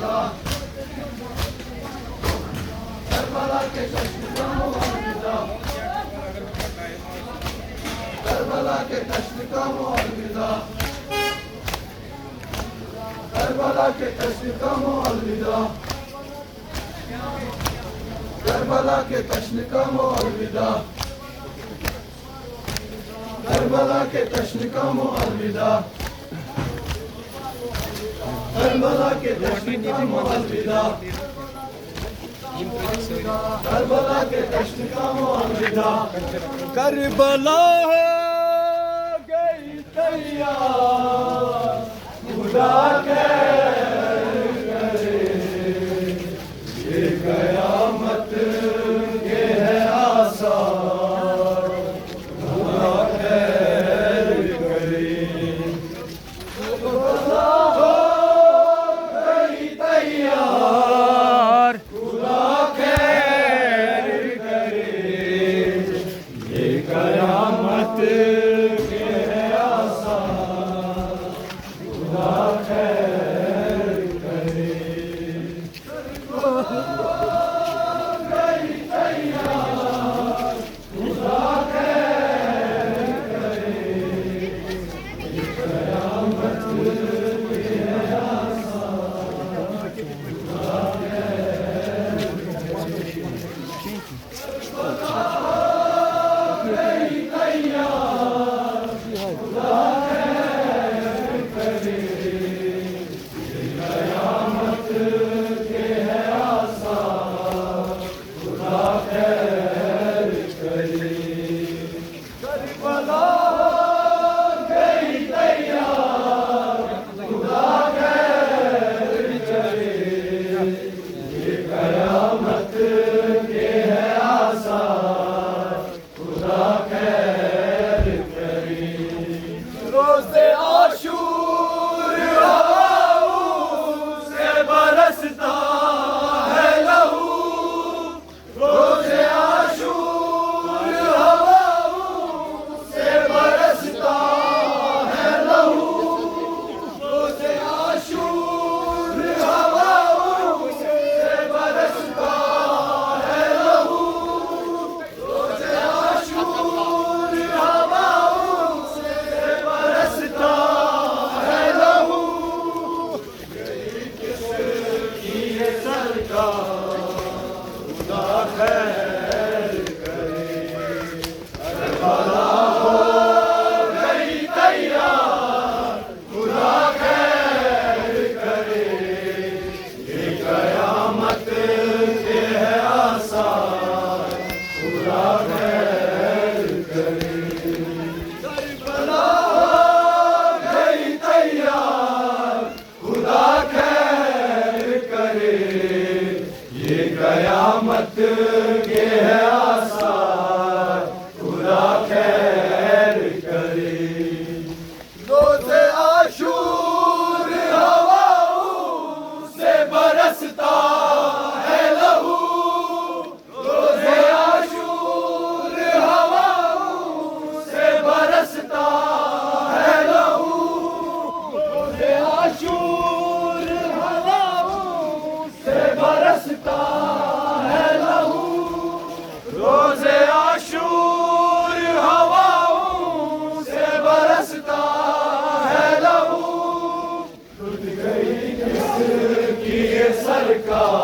अलविदा, करबला के तशरीक़ों अलविदा, करबला के तशरीक़ों अलविदा, करबला के तशरीक़ों अलविदा, करबला के तशरीक़ों अलविदा, करबला के तशरीक़ों अलविदा, करबला के तशरीक़ों अलविदा, करबला के तशरीक़ों अलविदा, करबला हो गई तैयार, खुदा खैर करे, ये क़यामत के है आसार, खुदा खैर करे। करबला हो गई तैयार, खुदा खैर करे, ये क़यामत के है आसार, खुदा खैर करे। रोज़े आशूर हवाओं से बरसता है लहू, रोज़े आशूर हवाओं से बरसता है लहू, रोज़े आशूर हवाओं से बरसता है लहू, रोज़े आशूर हवाओं से बरसता है लहू, ये सरकार खुदा खैर करे। करबला हो गई तैयार, खुदा खैर करे, ये क़यामत के है आसार, खुदा खैर करे। करबला हो गई तैयार, खुदा खैर करे, ये क़यामत के है आसार, खुदा खैर करे। रोज़े आशूर हवाओं से बरसता है लहू, रोज़े आशूर हवाओं से बरसता है लहू, रोज़े आशूर हवाओं से बरसता है लहू, रोज़े आशूर हवाओं से बरसता है लहू। टूट गई किसकी ये सरकार,